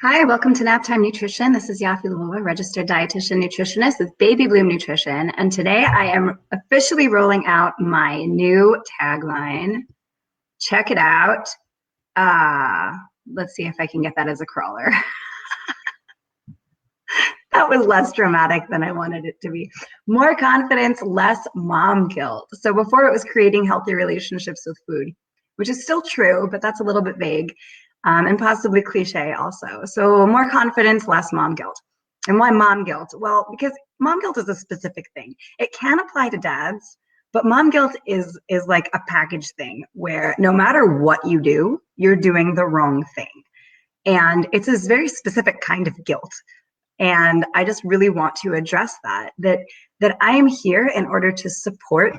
Hi, welcome to Naptime Nutrition. This is Yaffi Lvova, registered dietitian nutritionist with Baby Bloom Nutrition. And today I am officially rolling out my new tagline. Check it out. Let's see if I can get that as a crawler. That was less dramatic than I wanted it to be. More confidence, less mom guilt. So before it was creating healthy relationships with food, which is still true, but that's a little bit vague. And possibly cliche also. So more confidence, less mom guilt. And why mom guilt? Well, because mom guilt is a specific thing. It can apply to dads, but mom guilt is like a package thing where no matter what you do, you're doing the wrong thing. And it's this very specific kind of guilt. And I just really want to address that I am here in order to support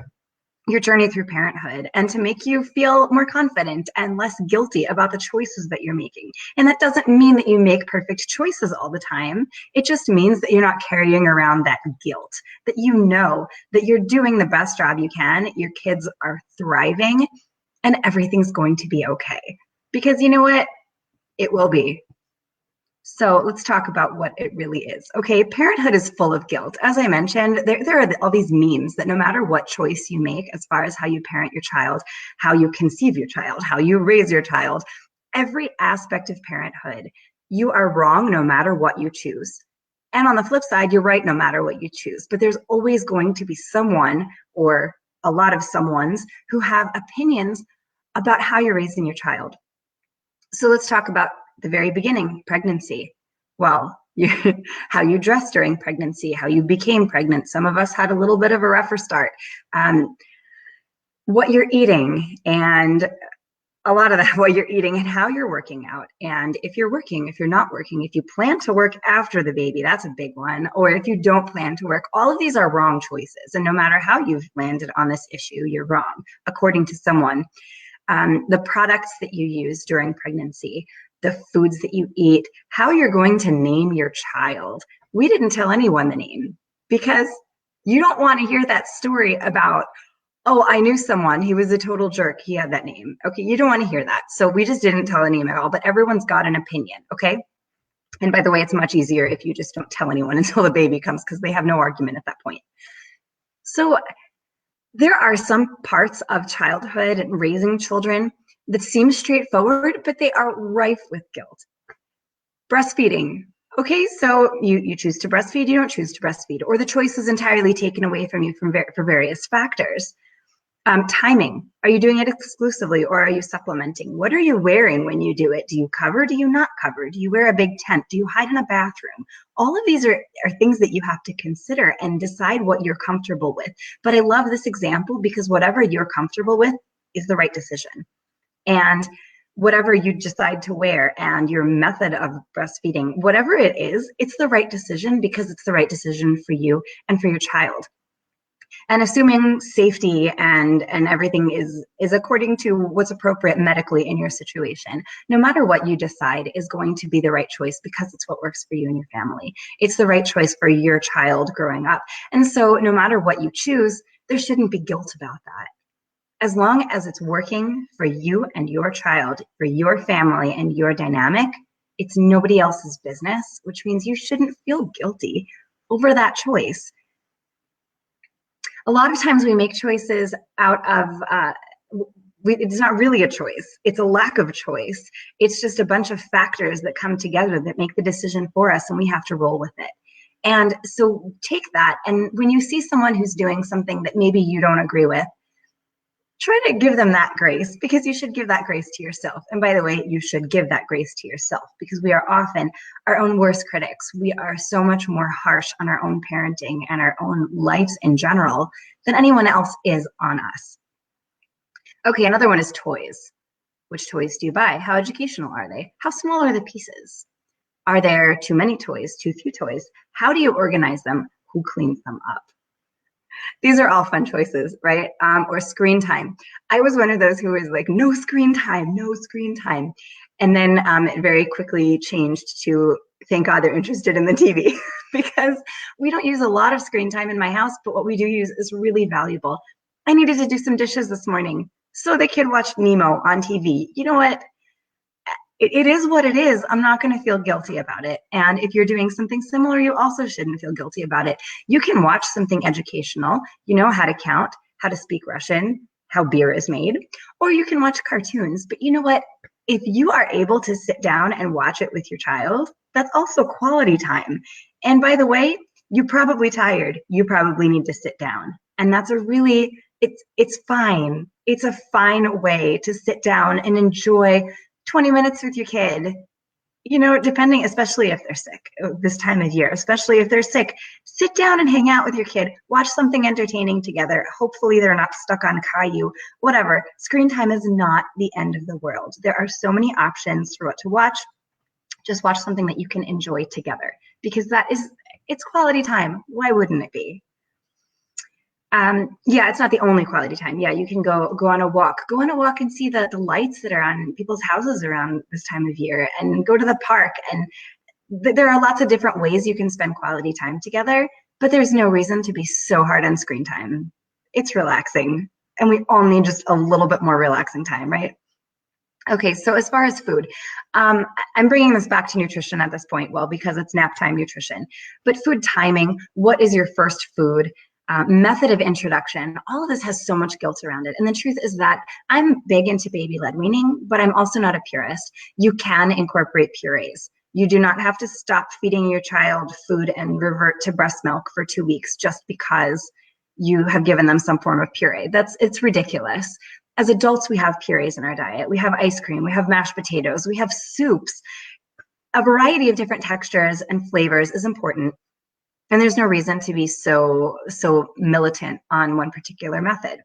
your journey through parenthood and to make you feel more confident and less guilty about the choices that you're making. And that doesn't mean that you make perfect choices all the time. It just means that you're not carrying around that guilt, that you know that you're doing the best job you can, your kids are thriving, and everything's going to be okay. Because you know what? It will be. So let's talk about what it really is. Okay, parenthood is full of guilt. As I mentioned, there are all these memes that no matter what choice you make, as far as how you parent your child, how you conceive your child, how you raise your child, every aspect of parenthood, you are wrong no matter what you choose. And on the flip side, you're right no matter what you choose. But there's always going to be someone or a lot of someones who have opinions about how you're raising your child. So let's talk about the very beginning, pregnancy. Well, how you dress during pregnancy, how you became pregnant. Some of us had a little bit of a rougher start. What you're eating and a lot of that, what you're eating and how you're working out. And if you're working, if you're not working, if you plan to work after the baby, that's a big one. Or if you don't plan to work, all of these are wrong choices. And no matter how you've landed on this issue, you're wrong, according to someone. The products that you use during pregnancy, the foods that you eat, how you're going to name your child. We didn't tell anyone the name because you don't want to hear that story about, oh, I knew someone, he was a total jerk, he had that name. Okay, you don't want to hear that. So we just didn't tell a name at all, but everyone's got an opinion, okay? And by the way, it's much easier if you just don't tell anyone until the baby comes because they have no argument at that point. So there are some parts of childhood and raising children that seem straightforward, but they are rife with guilt. Breastfeeding. Okay, so you choose to breastfeed, you don't choose to breastfeed, or the choice is entirely taken away from you for various factors. Timing. Are you doing it exclusively or are you supplementing? What are you wearing when you do it? Do you cover? Do you not cover? Do you wear a big tent? Do you hide in a bathroom? All of these are things that you have to consider and decide what you're comfortable with. But I love this example because whatever you're comfortable with is the right decision. And whatever you decide to wear and your method of breastfeeding, whatever it is, it's the right decision because it's the right decision for you and for your child. And assuming safety and everything is according to what's appropriate medically in your situation, no matter what you decide is going to be the right choice because it's what works for you and your family. It's the right choice for your child growing up. And so no matter what you choose, there shouldn't be guilt about that. As long as it's working for you and your child, for your family and your dynamic, it's nobody else's business, which means you shouldn't feel guilty over that choice. A lot of times we make choices out of, it's not really a choice. It's a lack of choice. It's just a bunch of factors that come together that make the decision for us and we have to roll with it. And so take that. And when you see someone who's doing something that maybe you don't agree with, try to give them that grace because you should give that grace to yourself. And by the way, you should give that grace to yourself because we are often our own worst critics. We are so much more harsh on our own parenting and our own lives in general than anyone else is on us. Okay, another one is toys. Which toys do you buy? How educational are they? How small are the pieces? Are there too many toys, too few toys? How do you organize them? Who cleans them up? These are all fun choices, right? Or screen time. I was one of those who was like, no screen time, no screen time. And then it very quickly changed to, thank God they're interested in the TV because we don't use a lot of screen time in my house, but what we do use is really valuable. I needed to do some dishes this morning. So the kid watched Nemo on TV. You know what? it is what it is. I'm not going to feel guilty about it. And if you're doing something similar, you also shouldn't feel guilty about it. You can watch something educational, how to count, how to speak Russian, how beer is made, or you can watch cartoons. But you know what? If you are able to sit down and watch it with your child, that's also quality time. And by the way, you're probably tired. You probably need to sit down. And that's it's fine. It's a fine way to sit down and enjoy 20 minutes with your kid, depending, especially if they're sick this time of year, especially if they're sick, sit down and hang out with your kid, watch something entertaining together. Hopefully they're not stuck on Caillou, whatever. Screen time is not the end of the world. There are so many options for what to watch. Just watch something that you can enjoy together, because it's quality time. Why wouldn't it be? Yeah, it's not the only quality time. Yeah, you can go on a walk. Go on a walk and see the lights that are on people's houses around this time of year, and go to the park. And there are lots of different ways you can spend quality time together, but there's no reason to be so hard on screen time. It's relaxing, and we all need just a little bit more relaxing time, right? Okay, so as far as food, I'm bringing this back to nutrition at this point, well, because it's nap time nutrition. But food timing, what is your first food? Method of introduction, all of this has so much guilt around it. And the truth is that I'm big into baby-led weaning, but I'm also not a purist. You can incorporate purees. You do not have to stop feeding your child food and revert to breast milk for 2 weeks just because you have given them some form of puree. It's ridiculous. As adults, we have purees in our diet. We have ice cream, we have mashed potatoes, we have soups. A variety of different textures and flavors is important. And there's no reason to be so militant on one particular method.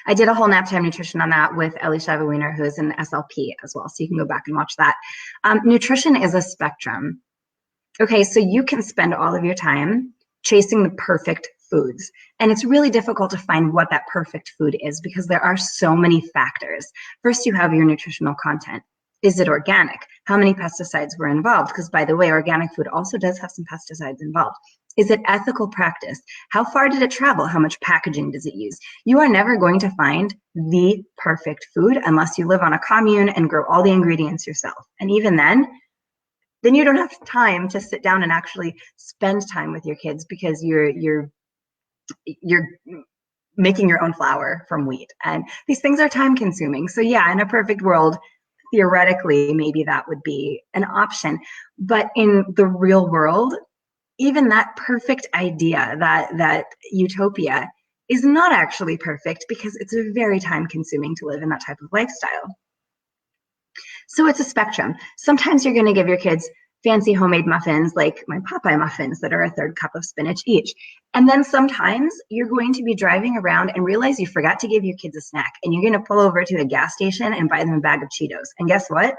I did a whole nap time nutrition on that with Ellie Shava-Wiener, who is an SLP as well. So you can go back and watch that. Nutrition is a spectrum. Okay, so you can spend all of your time chasing the perfect foods. And it's really difficult to find what that perfect food is because there are so many factors. First, you have your nutritional content. Is it organic? How many pesticides were involved? Because by the way, organic food also does have some pesticides involved. Is it ethical practice? How far did it travel? How much packaging does it use? You are never going to find the perfect food unless you live on a commune and grow all the ingredients yourself. And even then you don't have time to sit down and actually spend time with your kids because you're making your own flour from wheat. And these things are time consuming. So yeah, in a perfect world, theoretically, maybe that would be an option. But in the real world, even that perfect idea, that utopia, is not actually perfect because it's very time consuming to live in that type of lifestyle. So it's a spectrum. Sometimes you're going to give your kids fancy homemade muffins like my Popeye muffins that are a 1/3 cup of spinach each. And then sometimes you're going to be driving around and realize you forgot to give your kids a snack, and you're going to pull over to a gas station and buy them a bag of Cheetos. And guess what?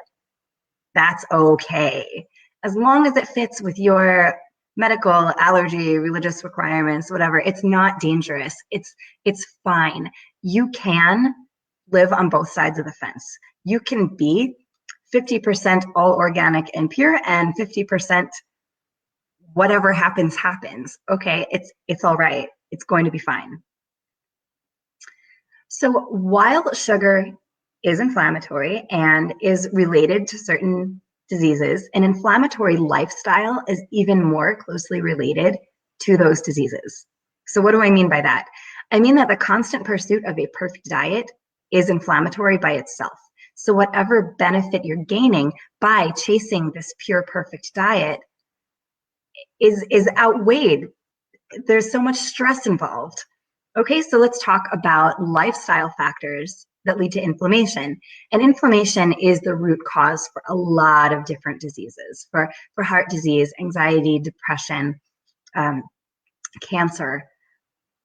That's okay. As long as it fits with your medical, allergy, religious requirements, whatever, it's not dangerous. It's fine. You can live on both sides of the fence. You can be 50% all organic and pure and 50% whatever happens. Okay, it's all right. It's going to be fine. So while sugar is inflammatory and is related to certain diseases, an inflammatory lifestyle is even more closely related to those diseases. So what do I mean by that? I mean that the constant pursuit of a perfect diet is inflammatory by itself. So whatever benefit you're gaining by chasing this pure perfect diet is outweighed. There's so much stress involved. Okay, so let's talk about lifestyle factors that lead to inflammation. And inflammation is the root cause for a lot of different diseases, for heart disease, anxiety, depression, cancer,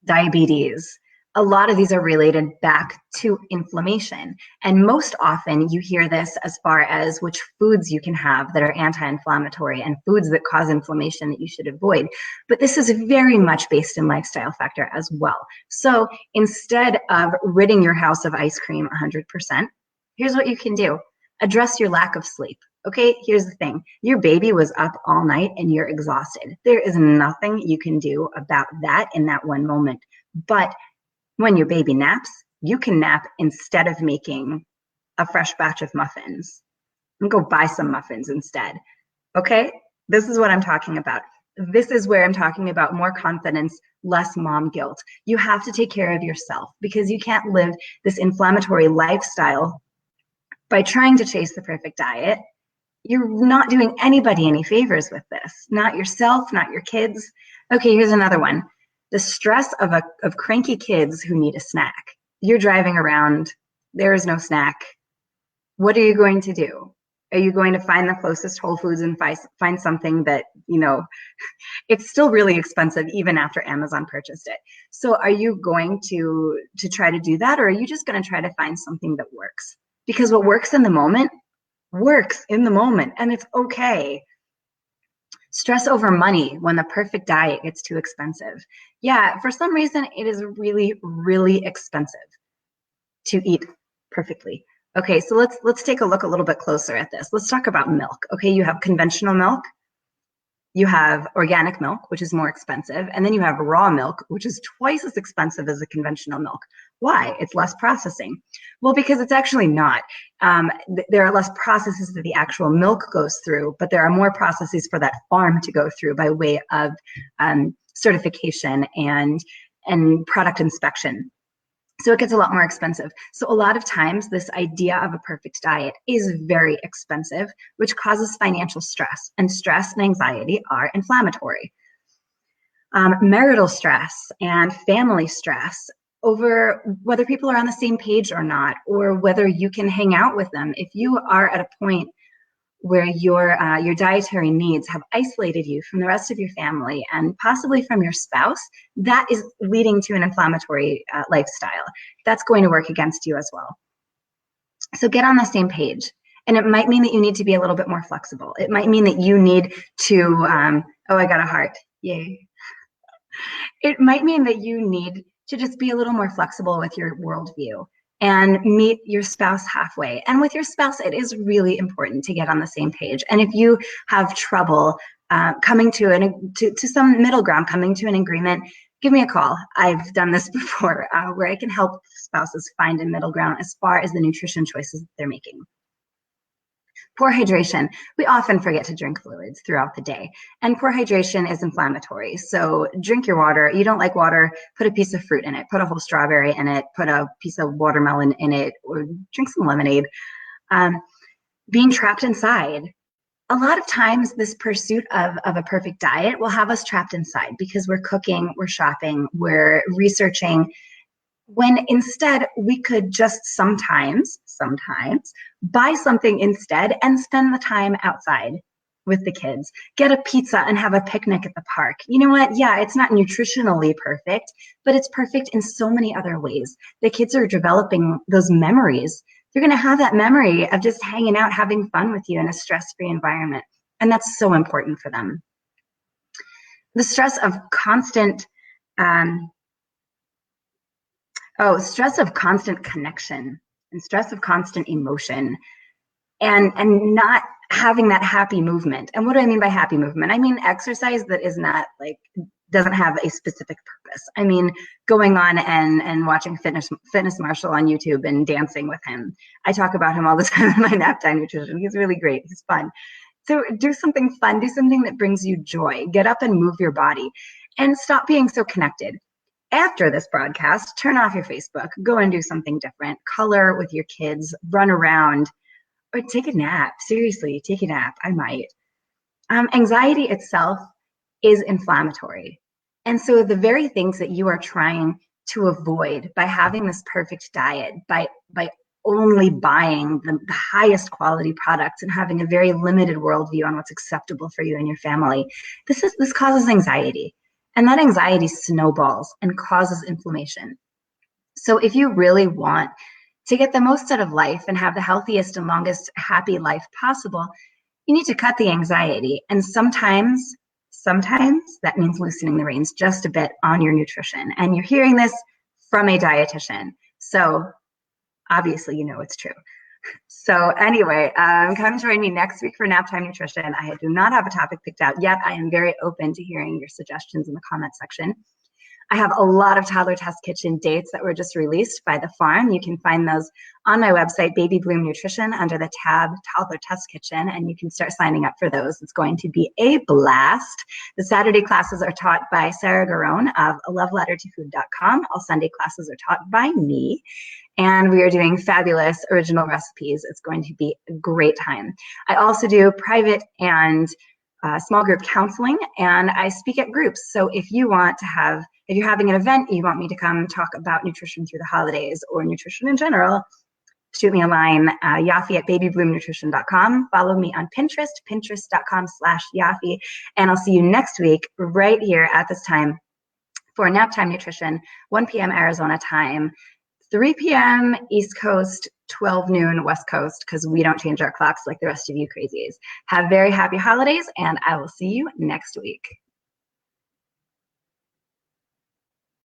diabetes. A lot of these are related back to inflammation. And most often you hear this as far as which foods you can have that are anti-inflammatory and foods that cause inflammation that you should avoid. But this is very much based in lifestyle factor as well. So instead of ridding your house of ice cream 100%, here's what you can do. Address your lack of sleep. Okay, here's the thing. Your baby was up all night and you're exhausted. There is nothing you can do about that in that one moment. But when your baby naps, you can nap instead of making a fresh batch of muffins. and go buy some muffins instead. Okay? This is what I'm talking about. This is where I'm talking about more confidence, less mom guilt. You have to take care of yourself because you can't live this inflammatory lifestyle by trying to chase the perfect diet. You're not doing anybody any favors with this, not yourself, not your kids. Okay, here's another one. The stress of cranky kids who need a snack. You're driving around, there is no snack. What are you going to do? Are you going to find the closest Whole Foods and find something that, it's still really expensive even after Amazon purchased it. So are you going to try to do that, or are you just going to try to find something that works? Because what works in the moment, and it's okay. Stress over money when the perfect diet gets too expensive. Yeah, for some reason, it is really, really expensive to eat perfectly. Okay, so let's take a look a little bit closer at this. Let's talk about milk. Okay, you have conventional milk, you have organic milk, which is more expensive, and then you have raw milk, which is twice as expensive as a conventional milk. Why? It's less processing. Well, because it's actually not. There are less processes that the actual milk goes through, but there are more processes for that farm to go through by way of certification and product inspection. So it gets a lot more expensive. So a lot of times this idea of a perfect diet is very expensive, which causes financial stress, and stress and anxiety are inflammatory. Marital stress and family stress over whether people are on the same page or not, or whether you can hang out with them. If you are at a point where your dietary needs have isolated you from the rest of your family and possibly from your spouse, that is leading to an inflammatory lifestyle. That's going to work against you as well. So get on the same page. And it might mean that you need to be a little bit more flexible. It might mean that you need to, I got a heart, yay. It might mean that you need to just be a little more flexible with your worldview and meet your spouse halfway. And with your spouse, it is really important to get on the same page. And if you have trouble coming to some middle ground, coming to an agreement, give me a call. I've done this before, where I can help spouses find a middle ground as far as the nutrition choices that they're making. Poor hydration. We often forget to drink fluids throughout the day, and poor hydration is inflammatory. So drink your water. You don't like water, put a piece of fruit in it, put a whole strawberry in it, put a piece of watermelon in it, or drink some lemonade. Being trapped inside. A lot of times this pursuit of a perfect diet will have us trapped inside because we're cooking, we're shopping, we're researching, when instead we could just sometimes buy something instead and spend the time outside with the kids. Get a pizza and have a picnic at the park. You know what? Yeah, it's not nutritionally perfect, but it's perfect in so many other ways. The kids are developing those memories. They're going to have that memory of just hanging out, having fun with you in a stress-free environment. And that's so important for them. The stress of constant stress of constant connection and stress of constant emotion and not having that happy movement. And what do I mean by happy movement? I mean exercise that is not doesn't have a specific purpose. I mean going on and watching Fitness Marshall on YouTube and dancing with him. I talk about him all the time in my nap time nutrition. He's really great. He's fun. So do something fun. Do something that brings you joy. Get up and move your body and stop being so connected. After this broadcast, turn off your Facebook, go and do something different, color with your kids, run around, or take a nap. Seriously, take a nap. I might. Anxiety itself is inflammatory. And so the very things that you are trying to avoid by having this perfect diet, by only buying the highest quality products and having a very limited worldview on what's acceptable for you and your family, this causes anxiety. And that anxiety snowballs and causes inflammation. So if you really want to get the most out of life and have the healthiest and longest happy life possible, you need to cut the anxiety. And sometimes that means loosening the reins just a bit on your nutrition. And you're hearing this from a dietitian. So obviously, you know it's true. So anyway, come join me next week for Nap Time Nutrition. I do not have a topic picked out yet. I am very open to hearing your suggestions in the comment section. I have a lot of toddler test kitchen dates that were just released by the farm. You can find those on my website, Baby Bloom Nutrition, under the tab Toddler Test Kitchen, and you can start signing up for those. It's going to be a blast. The Saturday classes are taught by Sarah Garone of lovelettertofood.com. All Sunday classes are taught by me. And we are doing fabulous original recipes. It's going to be a great time. I also do private and small group counseling, and I speak at groups. So if you're having an event, you want me to come talk about nutrition through the holidays or nutrition in general, shoot me a line, Yaffi at babybloomnutrition.com. Follow me on Pinterest, pinterest.com/Yaffi. And I'll see you next week right here at this time for Nap Time Nutrition, 1 p.m. Arizona time, 3 p.m. East Coast, 12 noon West Coast, because we don't change our clocks like the rest of you crazies. Have very happy holidays, and I will see you next week.